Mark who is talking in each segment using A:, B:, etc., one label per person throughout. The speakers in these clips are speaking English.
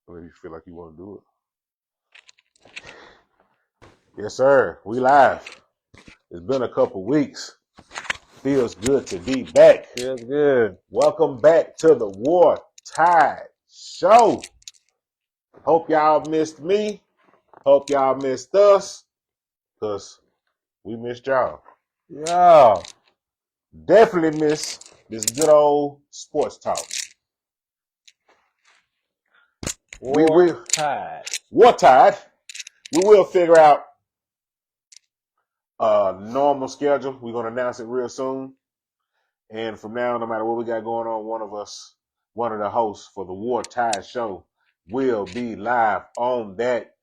A: Or you feel like you want to do it. Yes, sir. We live. It's been a couple weeks. Feels good to be back.
B: Feels good.
A: Welcome back to the WARTIDE show. Hope y'all missed me. Hope y'all missed us. Because we missed y'all.
B: Yeah.
A: Definitely miss this good old sports talk.
B: WARTIDE.
A: WARTIDE. We will figure out a normal schedule. We're going to announce it real soon. And from now, no matter what we got going on, one of the hosts for the WARTIDE show will be live on that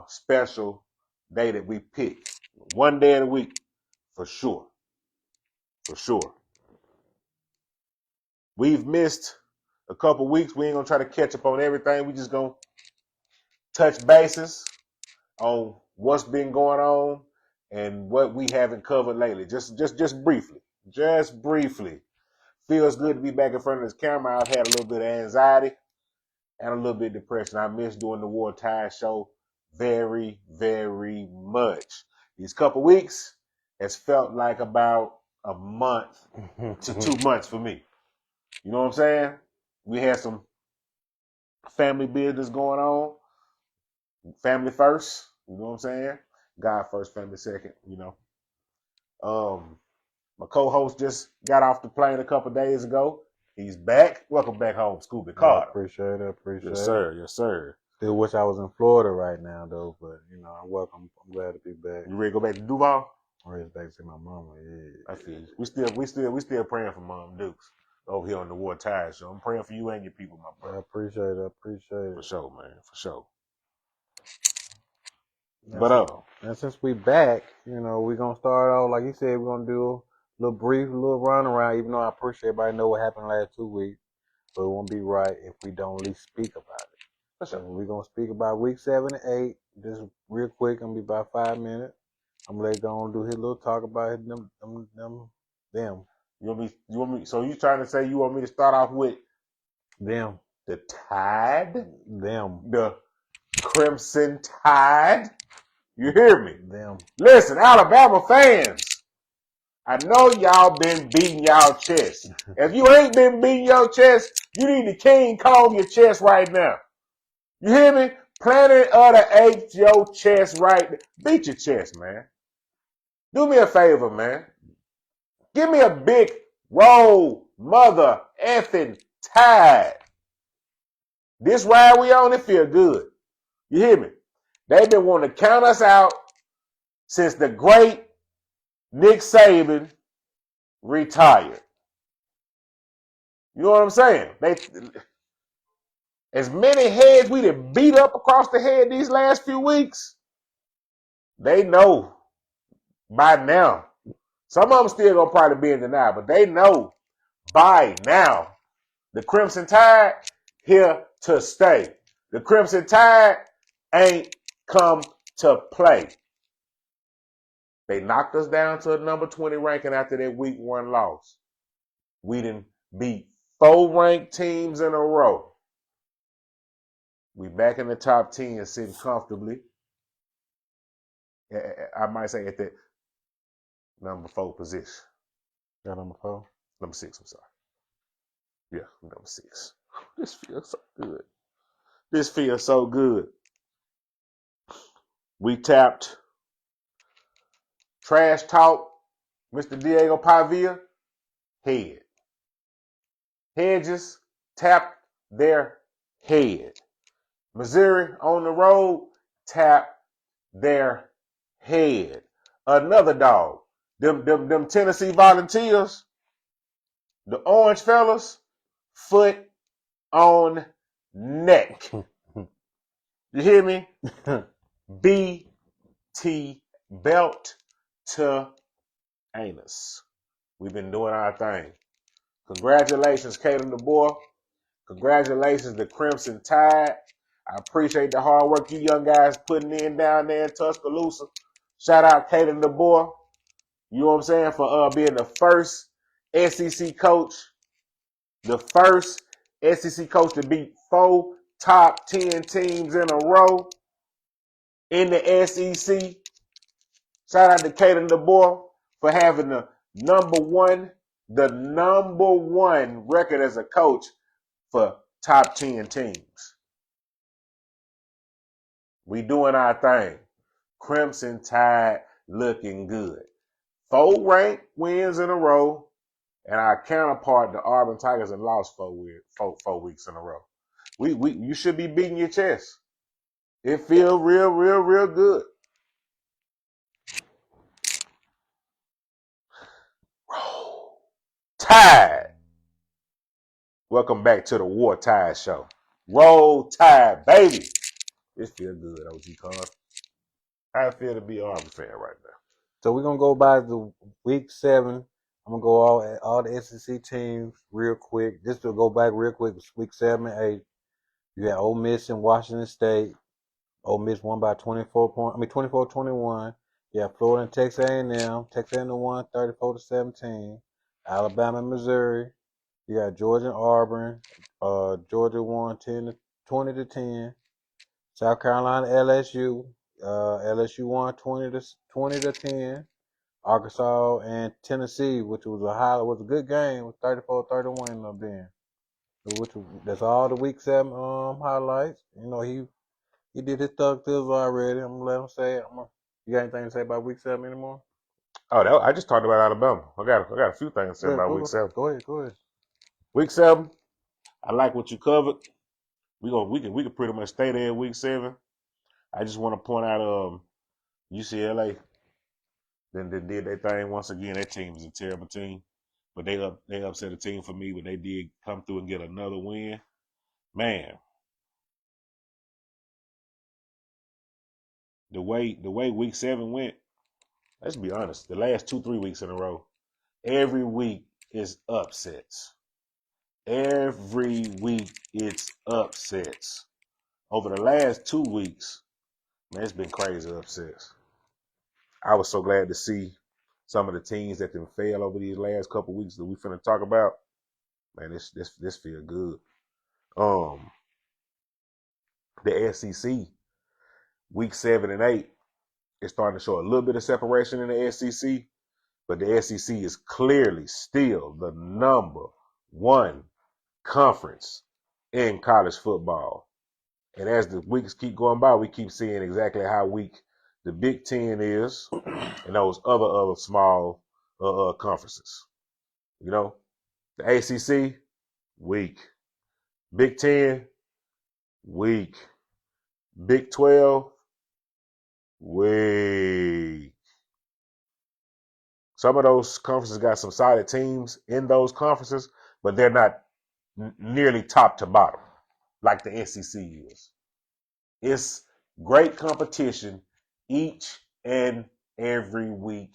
A: special day that we pick. One day of the week, for sure. For sure. We've missed a couple weeks. We ain't going to try to catch up on everything. We just going to touch bases on what's been going on and what we haven't covered lately. Just briefly. Just briefly. Feels good to be back in front of this camera. I've had a little bit of anxiety and a little bit of depression. I miss doing the WARTIDE show very, very much. These couple weeks has felt like about a month to 2 months for me. You know what I'm saying? We had some family business going on. Family first. You know what I'm saying? God first, family second, you know. My co-host just got off the plane a couple days ago. He's back. Welcome back home, Scooby Carter.
B: Appreciate it.
A: Yes, sir. Yes, sir.
B: Still wish I was in Florida right now, though. But I'm glad to be back.
A: You ready to go back to Duval?
B: I'm ready back to see my mama. Yeah.
A: I feel you. We still praying for Mom Dukes over here on the WARTIDE show. I'm praying for you and your people, my brother.
B: I appreciate it.
A: For sure, man. For sure.
B: And since we back, we're gonna start off like he said. We're gonna do a little run around. Even though I appreciate everybody know what happened last 2 weeks, but it won't be right if we don't at least speak about it.
A: For sure.
B: So we're gonna speak about week 7 and 8. Just real quick, gonna be about 5 minutes. I'm gonna let go and do his little talk about them.
A: You want me? So you trying to say you want me to start off with
B: them?
A: The Tide?
B: Them.
A: The Crimson Tide? You hear me?
B: Them.
A: Listen, Alabama fans. I know y'all been beating y'all chest. If you ain't been beating your chest, you need to King Kong your chest right now. You hear me? Planet of the Apes, your chest right. Beat your chest, man. Do me a favor, man. Give me a big roll, mother effing Tide. This ride we on, it feel good. You hear me? They've been wanting to count us out since the great Nick Saban retired. You know what I'm saying? As many heads we done beat up across the head these last few weeks, they know by now. Some of them still gonna probably be in denial, but they know by now the Crimson Tide here to stay. The Crimson Tide ain't come to play. They knocked us down to a number 20 ranking after that week 1 loss. We done beat 4 ranked teams in a row. We back in the top 10 sitting comfortably. I might say at the number 4 position.
B: Got number 4?
A: Number 6, I'm sorry. Yeah, number 6. This feels so good. This feels so good. We tapped Trash Talk, Mr. Diego Pavia, head. Hedges tapped their head. Missouri on the road tapped their head. Another dog. Them Tennessee Volunteers, the orange fellas, foot on neck. You hear me? BT, belt to anus. We've been doing our thing. Congratulations, Caden DeBoer. Congratulations, the Crimson Tide. I appreciate the hard work you young guys putting in down there in Tuscaloosa. Shout out Caden DeBoer. You know what I'm saying? For being the first SEC coach. The first SEC coach to beat 4 top 10 teams in a row in the SEC. Shout out to Caden DeBoer for having the number one record as a coach for top 10 teams. We doing our thing. Crimson Tide looking good. 4 ranked wins in a row, and our counterpart, the Auburn Tigers, have lost 4 weeks in a row. You should be beating your chest. It feels real good. Roll Tide. Welcome back to the WARTIDE show. Roll Tide, baby. It feels good, OG Cars. I feel to be an Auburn fan right now.
B: So we're gonna go by the week 7. I'm gonna go all the SEC teams real quick. Just to go back real quick, week 7 and 8. You had Ole Miss and Washington State. Ole Miss won by 24-21. You have Florida and Texas A&M. Texas A&M won 34-17. Alabama and Missouri. You got Georgia and Auburn. Georgia won 20-10. South Carolina LSU. LSU won 20-10. Arkansas and Tennessee, which was a good game, was 34-31 up there. That's all the week 7 highlights. You know, he did his thug thills already. I'm gonna let him say it. You got anything to say about week 7 anymore?
A: Oh, I just talked about Alabama. I got a few things to say about week 7.
B: Go ahead.
A: Week 7, I like what you covered. We can pretty much stay there in week 7. I just want to point out UCLA then did their thing once again. That team is a terrible team, but they upset a team for me, but they did come through and get another win. Man, the way week 7 went, let's be honest, the last 2-3 weeks in a row, every week is upsets. Every week it's upsets. Over the last 2 weeks, man, it's been crazy upsets. I was so glad to see some of the teams that can fail over these last couple weeks that we finna talk about. Man, this feel good. The SEC, week 7 and 8, is starting to show a little bit of separation in the SEC, but the SEC is clearly still the number 1 conference in college football. And as the weeks keep going by, we keep seeing exactly how weak the Big Ten is and those other small conferences. You know, the ACC, weak. Big Ten, weak. Big 12, weak. Some of those conferences got some solid teams in those conferences, but they're not nearly top to bottom like the SEC is. It's great competition each and every week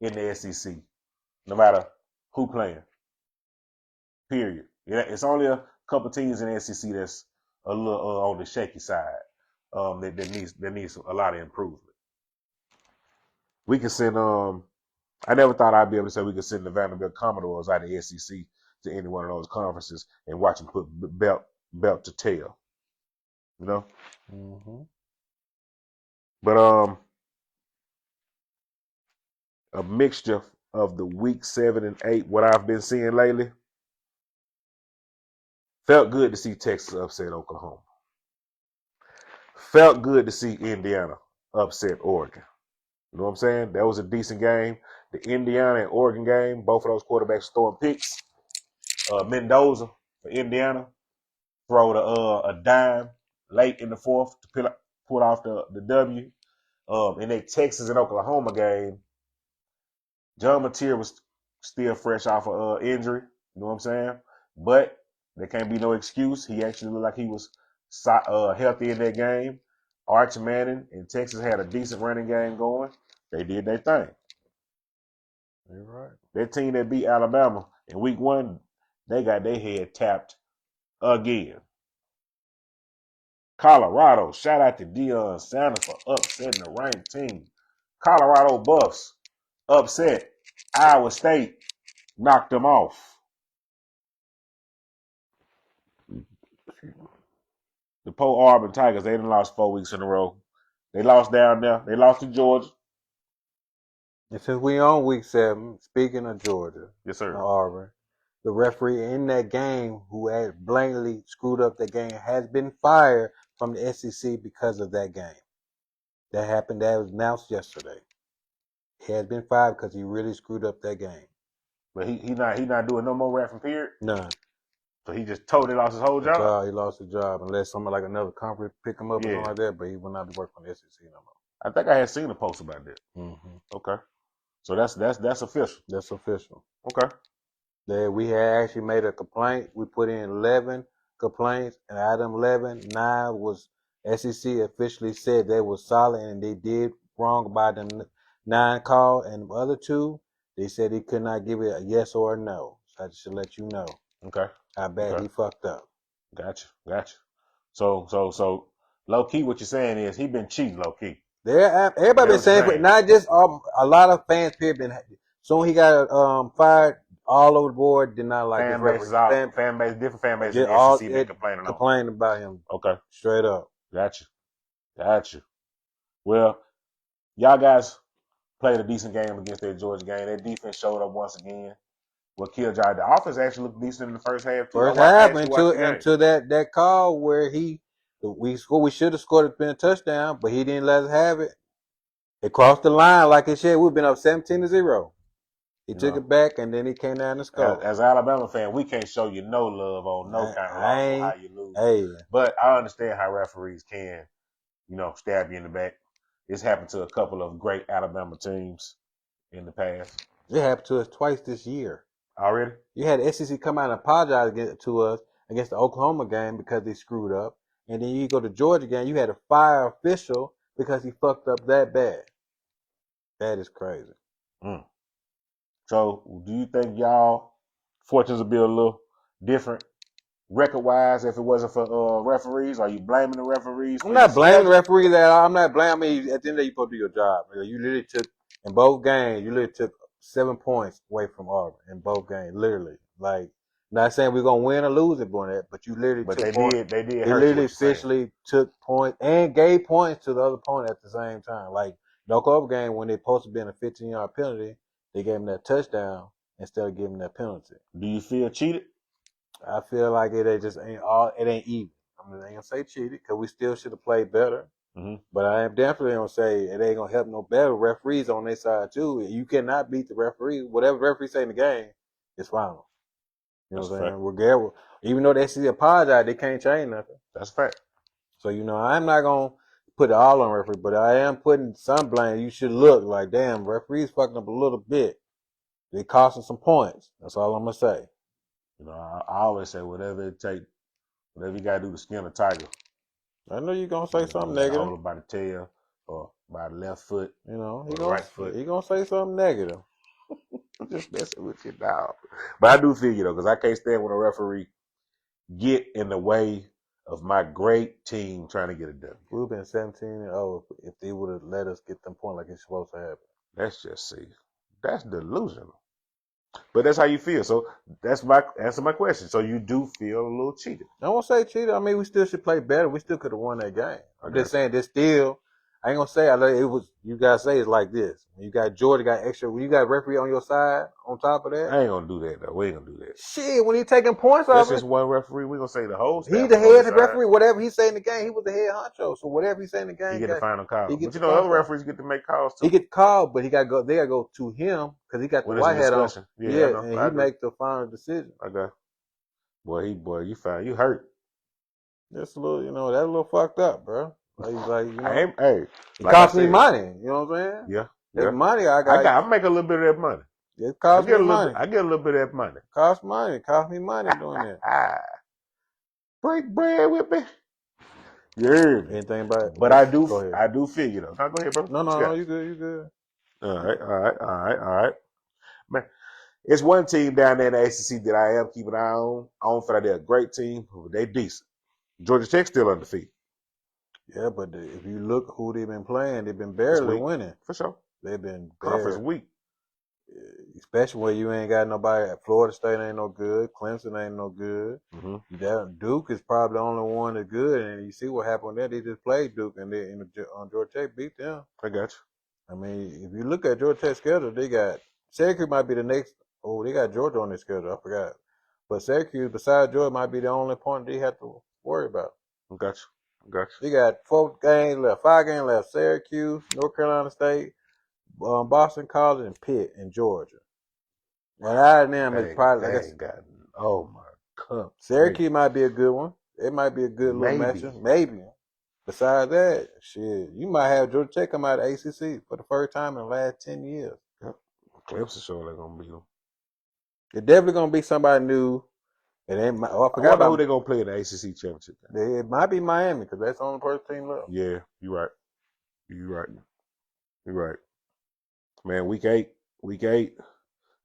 A: in the SEC, no matter who playing. Period. Yeah, it's only a couple teams in the SEC that's a little on the shaky side. That needs a lot of improvement. We can send I never thought I'd be able to say we could send the Vanderbilt Commodores out of the SEC to any one of those conferences and watch them put belt to tail. You know?
B: Mm-hmm.
A: But a mixture of the week 7 and 8, what I've been seeing lately, felt good to see Texas upset Oklahoma. Felt good to see Indiana upset Oregon. You know what I'm saying? That was a decent game. The Indiana and Oregon game, both of those quarterbacks throwing picks. Mendoza for Indiana throwed a dime late in the 4th to pull off the W. In that Texas and Oklahoma game, John Mateer was still fresh off of injury. You know what I'm saying? But there can't be no excuse. He actually looked like he was healthy in that game. Arch Manning and Texas had a decent running game going. They did their thing.
B: You're right.
A: That team that beat Alabama in week 1, they got their head tapped again. Colorado, shout out to Deion Sanders for upsetting the ranked team. Colorado Buffs upset Iowa State, knocked them off. the poor Auburn Tigers, they done lost 4 weeks in a row. They lost down there. They lost to Georgia.
B: And since we on week 7, speaking of Georgia,
A: Yes, sir.
B: Auburn, the referee in that game who had blatantly screwed up the game has been fired from the SEC because of that game. That happened. That was announced yesterday. He has been fired because he really screwed up that game.
A: But he not doing no more reffing period.
B: None.
A: So he just totally lost his whole job.
B: He lost his job unless somebody like another conference pick him up or something like that. But he will not be working for the SEC no more.
A: I think I had seen a post about that.
B: Mm-hmm.
A: Okay. So that's official.
B: That's official.
A: Okay.
B: We had actually made a complaint. We put in 11 complaints, and item 11, 9 was SEC officially said they were solid and they did wrong by the 9 call, and the other 2, they said he could not give it a yes or a no. So I just should let you know.
A: Okay.
B: How bad he fucked up.
A: Gotcha. So low key, what you're saying is he been cheating low key.
B: Everybody been saying, but not just a lot of fans here been. Soon he got fired. All over the board did not like
A: fan
B: his
A: bases. Different fan bases in the SEC been complaining
B: about him.
A: Okay,
B: straight up.
A: Gotcha. Well, y'all guys played a decent game against that Georgia game. That defense showed up once again. What killed y'all? The offense actually looked decent in the first half too.
B: Until that call where we should have scored it, been a touchdown, but he didn't let us have it. It crossed the line like it should. We've been up 17-0. He took it back, and then he came down and scored.
A: As an Alabama fan, we can't show you no love on no kind of loss on how you lose. But I understand how referees can, stab you in the back. It's happened to a couple of great Alabama teams in the past.
B: It happened to us twice this year.
A: Already?
B: You had the SEC come out and apologize to us against the Oklahoma game because they screwed up. And then you go to Georgia game, you had to fire official because he fucked up that bad. That is crazy.
A: So, do you think y'all fortunes would be a little different record-wise if it wasn't for referees? Are you blaming the referees?
B: I'm not blaming the referees at all. I'm not blaming. I mean, at the end of the day, you're supposed to do your job. You literally took, in both games, 7 points away from Auburn in both games. Literally. Like, not saying we're going to win or lose it, but you literally took points.
A: They did.
B: They literally officially took points and gave points to the other opponent at the same time. Like, the Oklahoma game, when they supposed to be in a 15-yard penalty, they gave him that touchdown instead of giving that penalty.
A: Do you feel cheated?
B: I feel like it ain't even. I ain't gonna say cheated because we still should have played better.
A: Mm-hmm.
B: But I am definitely gonna say it ain't gonna help no better. Referees on their side too. You cannot beat the referee. Whatever the referee say in the game is final. You know what I'm saying? Regardless, even though they see apologize, they can't change nothing.
A: That's a fact.
B: So I'm not gonna put it all on referee, but I am putting some blame. You should look like, damn, referees fucking up a little bit. They costing some points. That's all I'm gonna say.
A: I always say whatever it takes, whatever you gotta do to skin a tiger.
B: I know you're gonna say something negative.
A: Hold it by the tail or by the left foot.
B: Right foot. He gonna say something negative.
A: I'm just messing with you now. But I do feel because I can't stand when a referee get in the way of my great team trying to get it done.
B: We've been 17-0 if they would have let us get them points like it's supposed to happen.
A: Let's just see. That's delusional. But that's how you feel. So that's my answer my question. So you do feel a little cheated.
B: I won't say cheated. I mean, we still should play better. We still could have won that game. I'm just saying this still. I ain't gonna say it was. You guys say it's like this. You got Georgia got extra. When you got referee on your side, on top of that,
A: I ain't gonna do that though. We ain't gonna do that.
B: Shit, when he taking points off,
A: that's just one referee. We gonna say the whole.
B: He's the head referee. Whatever he say in the game, he was the head honcho. So whatever he say in the game,
A: he get the final call. But other referees get to make calls too.
B: He get called, but he got to go. They got to go to him because he got the white hat on.
A: Yeah,
B: and he make the final decision.
A: Okay. Boy, you fine. You hurt.
B: Just a little, that a little fucked up, bro.
A: Hey,
B: it cost me money. You know what I'm saying?
A: Yeah.
B: That money
A: I make a little bit of that money.
B: It cost me money.
A: I get a little bit of that money.
B: Cost me money doing that.
A: Break bread with me. Yeah.
B: Anything about it?
A: But I do feel you though. Now go ahead, bro.
B: No, you good.
A: All right. Man, it's one team down there in the ACC that I am keeping an eye on. I don't feel like they're a great team, but they decent. Georgia Tech still undefeated.
B: Yeah, but if you look who they've been playing, they've been barely winning.
A: For sure.
B: They've been
A: conference weak.
B: especially when you ain't got nobody. Florida State ain't no good. Clemson ain't no good.
A: Mm-hmm.
B: Duke is probably the only one that's good, and you see what happened there. They just played Duke, and Georgia Tech beat them.
A: I got you.
B: I mean, if you look at Georgia Tech's schedule, they got Syracuse might be the next. Oh, they got Georgia on their schedule. I forgot. But Syracuse, besides Georgia, might be the only opponent they have to worry about.
A: I got you. I got you.
B: They got 4 games left, 5 games left. Syracuse, North Carolina State, Boston College, and Pitt in Georgia. And out of them, it's probably, I guess,
A: oh my God.
B: Syracuse might be a good one. It might be a good little matchup. Maybe. Besides that, shit, you might have Georgia Tech come out of ACC for the first time in the last 10 years.
A: Yep. Clemson sure they're gonna beat them.
B: It's definitely gonna be somebody new. It ain't. I
A: I
B: forgot
A: wonder
B: about
A: who they're gonna play in the ACC championship game.
B: it. Might be Miami because that's the only person team left.
A: Yeah, you're right. You're right. You're right. Man, week 8.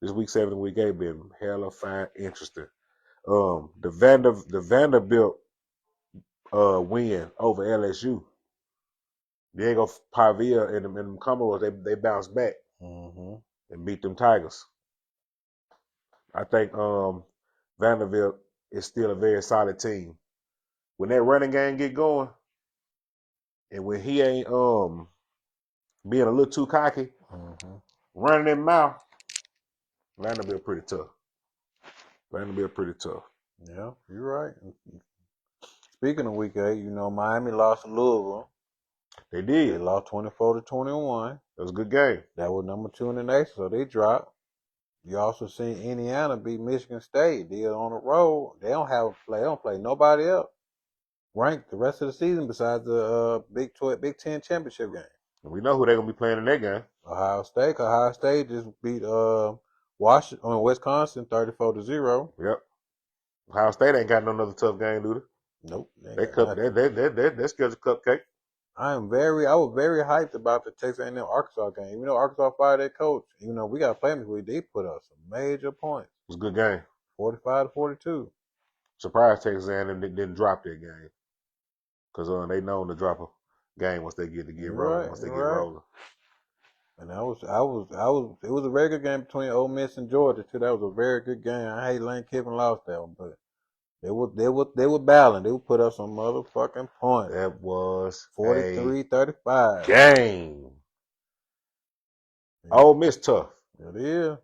A: This week 7 and week 8 been hella fine, interesting. The Vanderbilt win over LSU. Diego Pavia and them Commodores, they bounced back and beat them Tigers. I think Vanderbilt is still a very solid team. When that running game get going, and when he ain't being a little too cocky, running his mouth, Vanderbilt pretty tough.
B: Yeah, you're right. Speaking of week 8, Miami lost to Louisville.
A: They did.
B: They lost 24-21.
A: That was a good game.
B: That was number 2 in the nation, so they dropped. You also seen Indiana beat Michigan State. They're on the road. They don't have a play. They don't play nobody else ranked the rest of the season besides the Big 10 championship game.
A: And we know who they're gonna be playing in that game.
B: Ohio State. Ohio State just beat Wisconsin 34-0.
A: Yep. Ohio State ain't got no other tough game, do they?
B: Nope.
A: They scheduled cupcake.
B: I was very hyped about the Texas A&M Arkansas game. Even though Arkansas fired their coach, even though we got to play them this week, they put up some major points.
A: It was a good game.
B: 45-42.
A: Surprised Texas A&M didn't drop that game, because they known to drop a game once they get rolling. Rolling.
B: And it was a very good game between Ole Miss and Georgia too. That was a very good game. I hate Lane Kiffin lost that one, but they were battling. They would put up some motherfucking points.
A: That was
B: 43-35
A: game. Ole Miss tough.
B: It is.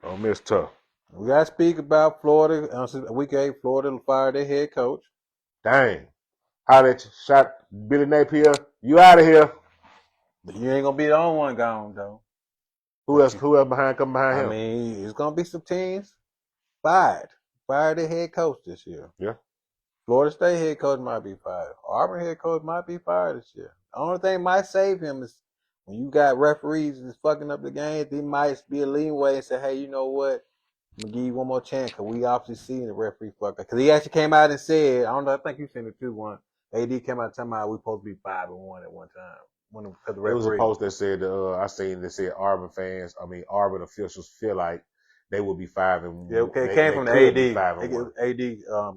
A: Ole Miss tough.
B: We got to speak about Florida. Week 8, Florida fired their head coach.
A: Dang. How that shot Billy Napier? You out of here.
B: You ain't going to be the only one gone, though.
A: Who else come behind him?
B: I mean, it's going to be some teams fired their head coach this year.
A: Yeah.
B: Florida State head coach might be fired. Auburn head coach might be fired this year. The only thing might save him is when you got referees that's fucking up the game, they might be a leeway and say, hey, you know what? I'm going to give you one more chance because we obviously seen the referee fuck up. Because he actually came out and said, I think you seen it too, one. AD came out and told me we supposed to be 5-1 at one time.
A: It was a post that said, I seen that said Auburn officials feel like they will be 5-1.
B: Yeah, okay, it came from the AD.
A: 5-1.
B: AD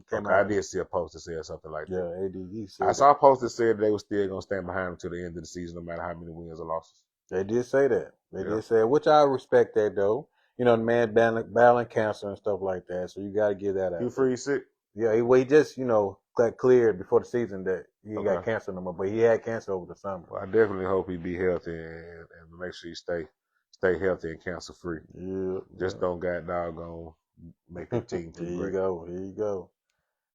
B: came out.
A: I did see a post that said something like that.
B: Yeah, AD said
A: I saw a post that said they were still going to stand behind them to the end of the season, no matter how many wins or losses.
B: They did say that. They did say, which I respect that, though. The man battling cancer and stuff like that, so you got to give that out.
A: Hugh Freeze sick?
B: Yeah, he just, got cleared before the season that he ain't got cancer no more, but he had cancer over the summer.
A: Well, I definitely hope he be healthy and make sure he stay healthy and cancer free.
B: Yeah.
A: Just don't got doggone make the team too great.
B: Here you go.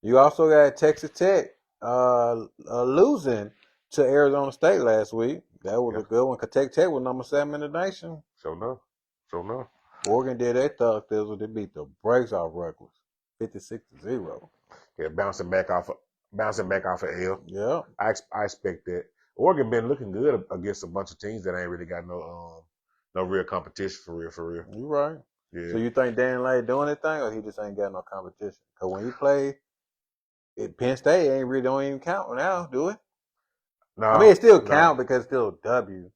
B: You also got Texas Tech losing to Arizona State last week. That was a good one. Cause Tech was number 7 in the nation.
A: So no.
B: Oregon did their thug thizzle. They beat the brakes off Rutgers, 56-0.
A: Yeah, bouncing back off of L.
B: Yeah,
A: I expect that. Oregon been looking good against a bunch of teams that ain't really got no real competition for real.
B: You right.
A: Yeah.
B: So you think Dan Lay doing anything, or he just ain't got no competition? Cause when he play, Penn State ain't really don't even count now, do it? No, I mean it still count because it's still a W.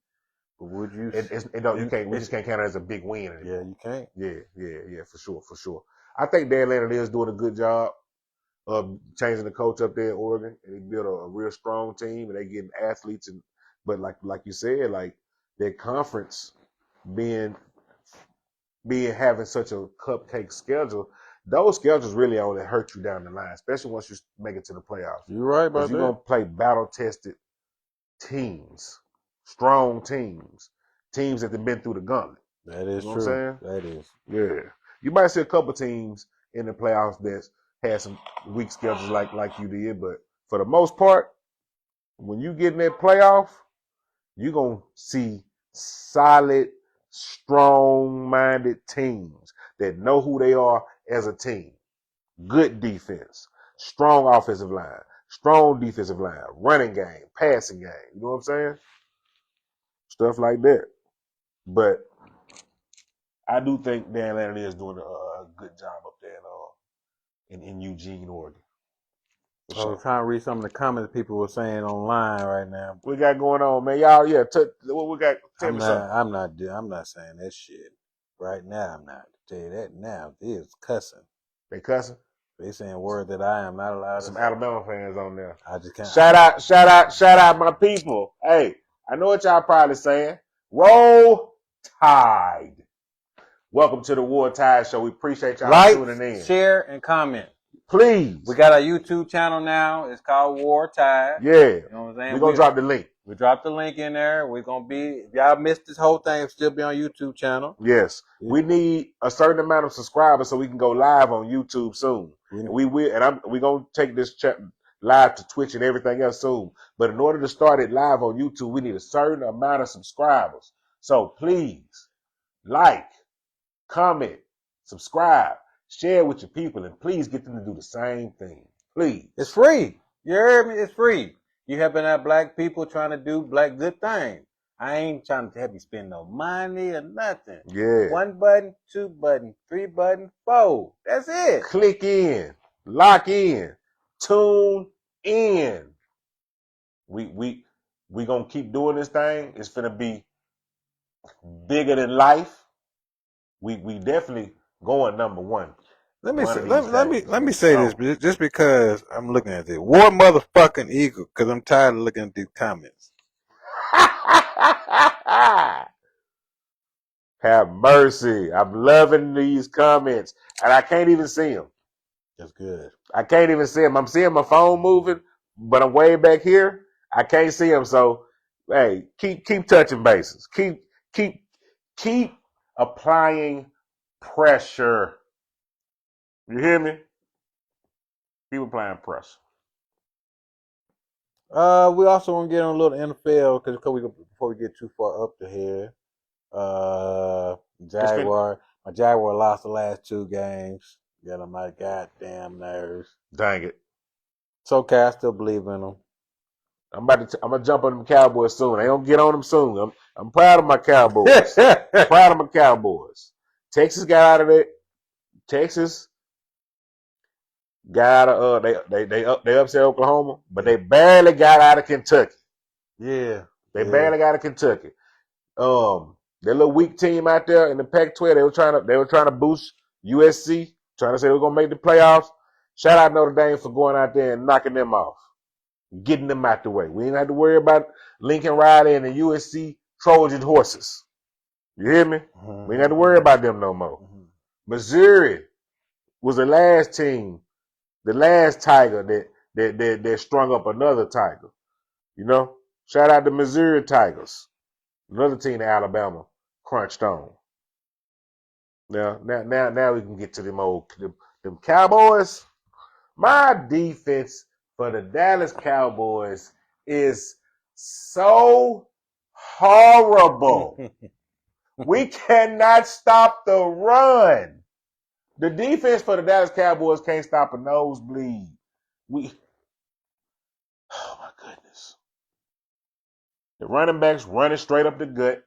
B: But would you?
A: We just can't count it as a big win anymore.
B: Yeah, you can't.
A: Yeah, for sure. I think Dan Lannon is doing a good job of changing the coach up there in Oregon, and he built a real strong team, and they getting athletes. But like you said, like their conference being having such a cupcake schedule, those schedules really only hurt you down the line, especially once you make it to the playoffs.
B: You're right about
A: Because you're
B: that.
A: going to play battle-tested teams, strong teams that have been through the gauntlet.
B: That is
A: You know
B: true.
A: what I'm saying?
B: That is.
A: Yeah. You might see a couple teams in the playoffs that had some weak schedules like you did, but for the most part, when you get in that playoff, you're going to see solid, strong-minded teams that know who they are as a team. Good defense, strong offensive line, strong defensive line, running game, passing game. You know what I'm saying? Stuff like that. But I do think Dan Lanning is doing a good job up there in Eugene, Oregon.
B: I was trying to read some of the comments people were saying online right now.
A: What we got going on, man? Y'all, yeah. What we got? Tell me something.
B: I'm not saying that shit right now. I'm not. Tell you that now. They is cussing.
A: They cussing?
B: They saying words that I am not allowed
A: Some
B: to say.
A: Alabama fans on there.
B: I just can't.
A: Shout out, my people. Hey, I know what y'all probably saying. Roll Tide. Welcome to the WARTIDE Show. We appreciate y'all tuning in.
B: Share, and comment.
A: Please.
B: We got our YouTube channel now. It's called WARTIDE.
A: Yeah.
B: You know what I'm saying?
A: We're going to drop the link.
B: We dropped the link in there. We're going to be, if y'all missed this whole thing, it'll still be on YouTube channel.
A: Yes. Yeah. We need a certain amount of subscribers so we can go live on YouTube soon. Yeah. And we will, and we're going to take this live to Twitch and everything else soon. But in order to start it live on YouTube, we need a certain amount of subscribers. So please, like, comment, subscribe, share with your people, and please get them to do the same thing. Please.
B: It's free. You heard me? It's free. You helping out black people trying to do black good things. I ain't trying to have you spend no money or nothing.
A: Yeah.
B: 1 button, 2 button, 3 button, 4. That's it.
A: Click in, lock in, tune in. We gonna keep doing this thing. It's gonna be bigger than life. We definitely going number one.
B: Let me say this, just because I'm looking at this. War motherfucking Eagle, because I'm tired of looking at these comments.
A: Have mercy. I'm loving these comments, and I can't even see them.
B: That's good.
A: I can't even see them. I'm seeing my phone moving, but I'm way back here. I can't see them. So, hey, keep touching bases. Keep applying pressure. You hear me? Keep applying pressure.
B: We also want to get on a little NFL before we get too far up to here. My Jaguar lost the last 2 games. Got on my goddamn nerves.
A: Dang it.
B: It's okay. I still believe in them.
A: I'm gonna jump on them Cowboys soon. They gonna get on them soon. I'm proud of my Cowboys. Proud of my Cowboys. Texas got out of it. Texas got out of they upset Oklahoma, but they barely got out of Kentucky.
B: Yeah.
A: They barely got out of Kentucky. Their little weak team out there in the Pac-12, they were trying to boost USC, trying to say they were gonna make the playoffs. Shout out Notre Dame for going out there and knocking them off, getting them out the way. We ain't have to worry about Lincoln Riley and the USC Trojan horses. You hear me? Mm-hmm. We ain't have to worry about them no more. Mm-hmm. Missouri was the last team, the last Tiger that strung up another Tiger. You know? Shout out to Missouri Tigers. Another team in Alabama crunched on. Now we can get to them Cowboys. My defense for the Dallas Cowboys is so horrible. We cannot stop the run. The defense for the Dallas Cowboys can't stop a nosebleed. Oh my goodness. The running backs running straight up the gut.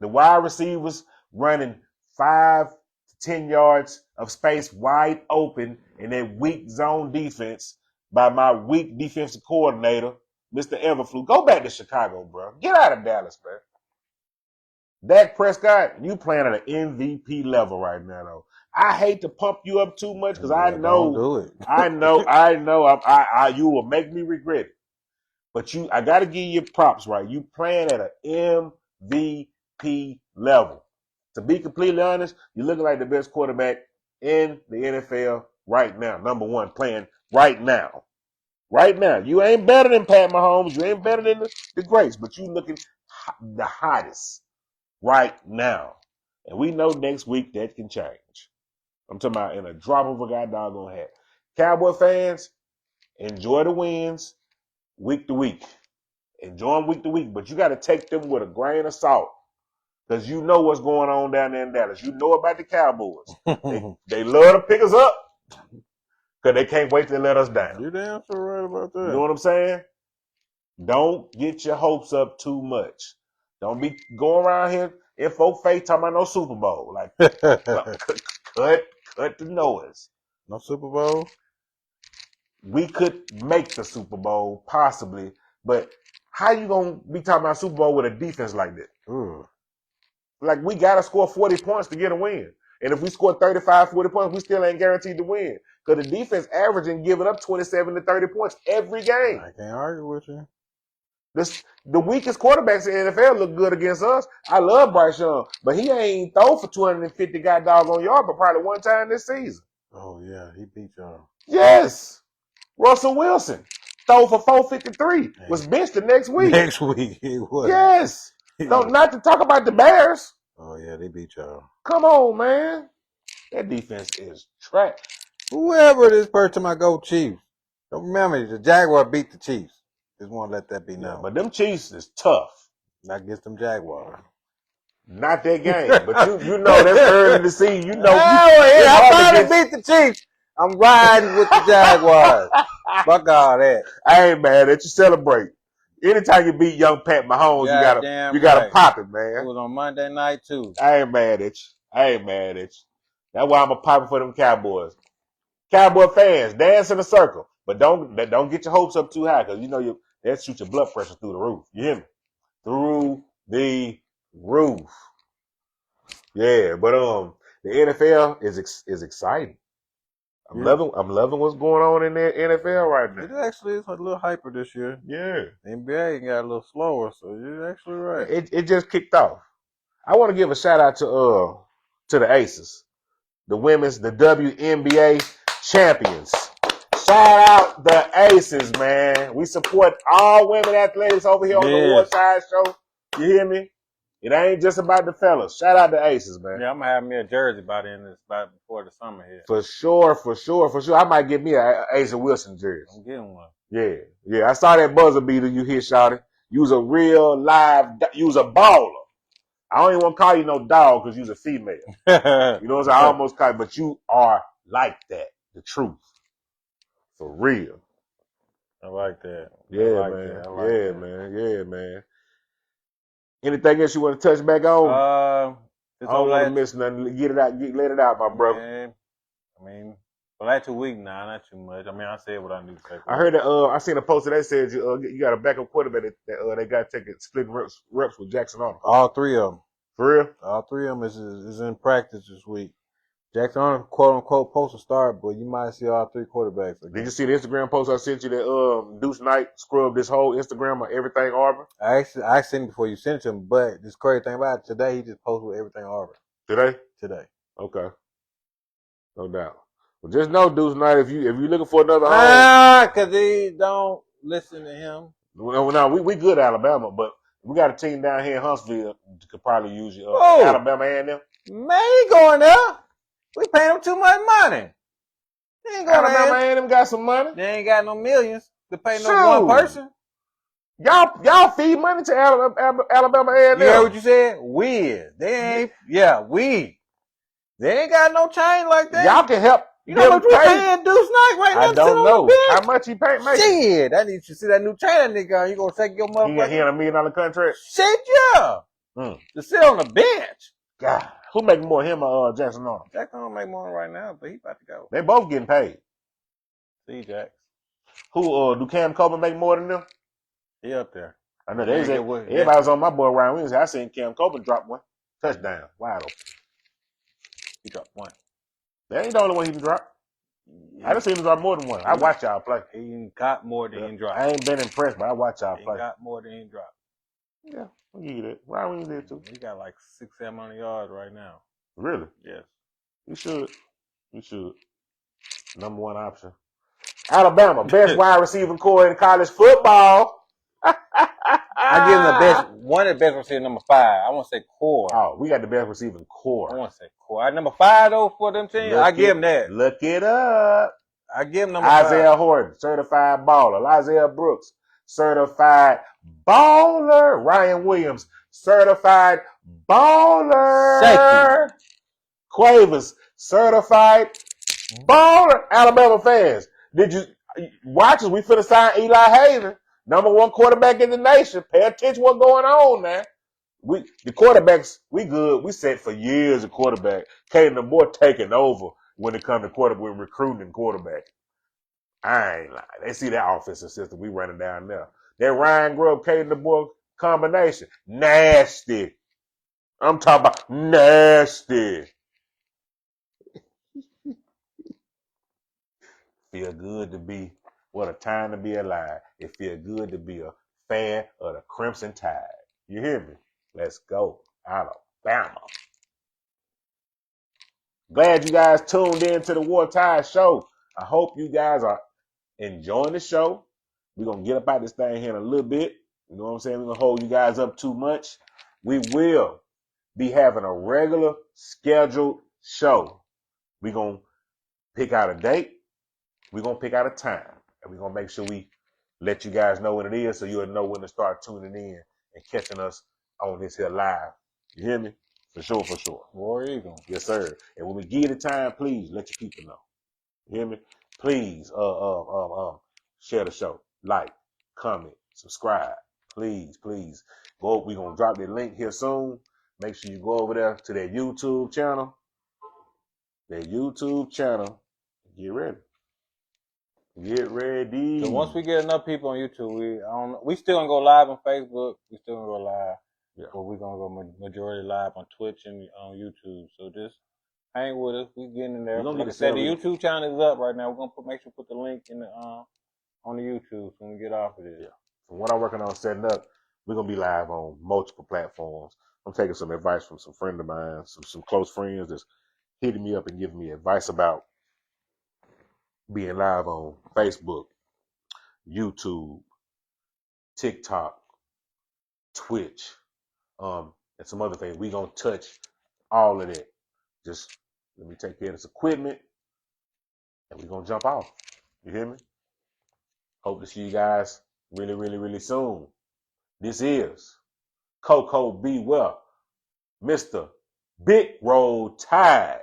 A: The wide receivers running 5 to 10 yards of space wide open in that weak zone defense by my weak defensive coordinator, Mr. Everflew. Go back to Chicago, bro. Get out of Dallas, man. Dak Prescott, you playing at an MVP level right now, though. I hate to pump you up too much because I know,
B: don't do it.
A: I know, you will make me regret it. But I got to give you props, right? You playing at an MVP level. To be completely honest, you're looking like the best quarterback in the NFL right now. Number one, playing right now. Right now. You ain't better than Pat Mahomes. You ain't better than the greats, but you looking the hottest right now. And we know next week that can change. I'm talking about in a drop of a doggone hat. Cowboy fans, enjoy the wins week to week. Enjoy them week to week, but you got to take them with a grain of salt. Because you know what's going on down there in Dallas. You know about the Cowboys. They love to pick us up because they can't wait to let us down.
B: You damn sure right about that.
A: You know what I'm saying? Don't get your hopes up too much. Don't be going around here in folk face talking about no Super Bowl. Like, cut the noise.
B: No Super Bowl?
A: We could make the Super Bowl, possibly, but how you going to be talking about Super Bowl with a defense like that?
B: Ooh.
A: Like, we got to score 40 points to get a win. And if we score 35, 40 points, we still ain't guaranteed to win. Because the defense averaging giving up 27 to 30 points every game.
B: I can't argue with you.
A: The weakest quarterbacks in the NFL look good against us. I love Bryce Young, but he ain't throw for 250 doggone yards, but probably one time this season.
B: Oh, yeah, he beat y'all.
A: Yes. Russell Wilson throw for 453. Was benched the next week.
B: Next week, he was.
A: Yes. Not to talk about the Bears.
B: Oh, yeah, they beat y'all.
A: Come on, man. That defense is trash.
B: Whoever this person I go Chiefs. Don't remember, the Jaguar beat the Chiefs. Just want to let that be known.
A: Yeah, but them Chiefs is tough.
B: Not against them Jaguars.
A: Not that game. But you know that's early to see. You know.
B: I finally beat the Chiefs. I'm riding with the Jaguars. Fuck all that.
A: I ain't mad at you. Celebrate. Anytime you beat young Pat Mahomes, you gotta pop it, man.
B: It was on Monday night too.
A: I ain't mad at you. That's why I'm a popper for them Cowboys. Cowboy fans, dance in a circle, but don't get your hopes up too high, because you know that shoot your blood pressure through the roof. You hear me? Through the roof. Yeah, but the NFL is exciting. I'm loving what's going on in the NFL right now.
B: It actually is a little hyper this year.
A: Yeah.
B: The NBA got a little slower, so you're actually right.
A: It just kicked off. I want to give a shout out to the Aces, the WNBA champions. Shout out the Aces, man. We support all women athletics over here on the Wartide show. You hear me? It ain't just about the fellas. Shout out the Aces, man.
B: Yeah, I'm gonna have me a jersey by before the summer here.
A: For sure. I might get me a Asa Wilson jersey.
B: I'm getting one.
A: Yeah. I saw that buzzer beater you hit, shouty. You was a real live. You was a baller. I don't even want to call you no dog because you was a female. You know what I'm saying? I almost call you, but you are like that. The truth. For real.
B: I like that.
A: Yeah, man. Anything else you want to touch back on? I don't want to miss nothing. Let it out, my brother.
B: Yeah. I mean, the last 2 weeks now, not too much. I mean, I said what I need to say.
A: I heard that. I seen a post that said you got a backup quarterback that they got to take split reps with Jackson Arnold.
B: All three of them.
A: For real?
B: All three of them is in practice this week. Jackson Arnold, quote unquote, supposed to start, but you might see all three quarterbacks again.
A: Did you see the Instagram post I sent you that Deuce Knight scrubbed this whole Instagram on everything Auburn?
B: I sent it before you sent it to him, but this crazy thing about it, today he just posted everything Auburn. Today.
A: Okay. No doubt. Well, just know, Deuce Knight, if you looking for another home,
B: because he don't listen to him.
A: No, we good at Alabama, but we got a team down here in Huntsville that could probably use you. Alabama A&M.
B: Man, he going there. We paying him too much money. They ain't going
A: Alabama A&M got some money.
B: They ain't got no millions to pay no one person.
A: Y'all feed money to Alabama A&M.
B: You heard what you said? We. They ain't. Yeah, we. They ain't got no chain like that.
A: Y'all can help.
B: You know how much we paying Deuce Knight right now?
A: I don't know. How much he pay?
B: Shit, I need to see that new chain that nigga. You gonna take your motherfucker?
A: He on $1 million contract?
B: Shit, yeah. To sit on the bench.
A: God. Who make more, him or Jackson Arnold?
B: Jackson don't make more right now, but he about to go.
A: They both getting paid.
B: See, Jax.
A: Who do Cam Coleman make more than them?
B: He up there.
A: I know everybody was on my boy Ryan Williams. I seen Cam Coleman drop one touchdown, wide open.
B: He dropped one.
A: That ain't the only one he can drop. Yeah. I done seen him drop more than one. I watch y'all play.
B: He got more than he dropped.
A: I ain't been impressed, but I watch y'all play.
B: He got more than he dropped.
A: Yeah, I'll give you that. Why we there too?
B: He got like 600-700 yards right now.
A: Really?
B: Yes.
A: You should. You should. Number one option. Alabama, best wide receiving core in college football.
B: I give him the best, one of the best receivers, number 5. I want to say core.
A: Oh, we got the best receiving core.
B: I want to say core. Number 5 though for them teams. I give him that.
A: Look it up.
B: I give him number 5.
A: Isaiah Horton, certified baller. Isaiah Brooks, certified baller. Ryan Williams, certified baller.
B: Safety.
A: Quavers, certified baller. Alabama fans, did you watch us? We finna sign Eli Hazen, number 1 quarterback in the nation. Pay attention what's going on now. The quarterbacks, we good. We set for years of quarterback. Caden the boy taking over when it comes to quarterback, when recruiting quarterback. I ain't lying. They see that offensive system we running down there. That Ryan Grubb, Caden the boy combination, nasty. I'm talking about nasty. Feel good to be, what a time to be alive. It feel good to be a fan of the Crimson Tide. You hear me? Let's go, Alabama. Glad you guys tuned in to the WARTIDE show. I hope you guys are enjoying the show. We're going to get up out this thing here in a little bit. You know what I'm saying? We're going to hold you guys up too much. We will be having a regular scheduled show. We're going to pick out a date. We're going to pick out a time. And we're going to make sure we let you guys know when it is so you'll know when to start tuning in and catching us on this here live. You hear me? For sure, for sure.
B: War Eagle.
A: Yes, sir. And when we give you the time, please let your people know. You hear me? Please, share the show, like, comment, subscribe. Please, please. Go. We're gonna drop the link here soon. Make sure you go over there to their YouTube channel. Their YouTube channel. Get ready. Get ready.
B: So once we get enough people on YouTube, we still gonna go live on Facebook. We still gonna go live.
A: Yeah.
B: But we're gonna go majority live on Twitch and on YouTube. So just hang with us. We getting in there. Like I said, the YouTube channel is up right now. We're gonna make sure we put the link in the on the YouTube when we get off of this.
A: Yeah. From what I'm working on setting up, we're gonna be live on multiple platforms. I'm taking some advice from some friend of mine, some close friends that's hitting me up and giving me advice about being live on Facebook, YouTube, TikTok, Twitch, and some other things. We're gonna touch all of that. Just let me take care of this equipment and we're gonna jump off. You hear me? Hope to see you guys really, really, really soon. This is Coco Be Well, Mr. Big Road Tide.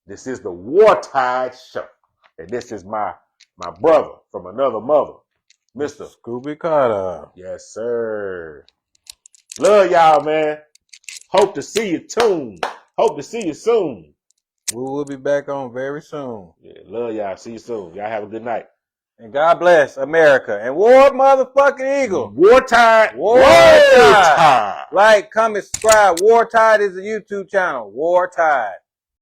A: This is the WARTIDE show. And this is my brother from another mother, Mr.
B: Scooby Carter.
A: Yes, sir. Love y'all, man. Hope to see you soon. Hope to see you soon.
B: We will be back on very soon.
A: Yeah, love y'all. See you soon. Y'all have a good night.
B: And God bless America. And War motherfucking Eagle.
A: WARTIDE.
B: WARTIDE. Like, comment, subscribe. WARTIDE is a YouTube channel. WARTIDE.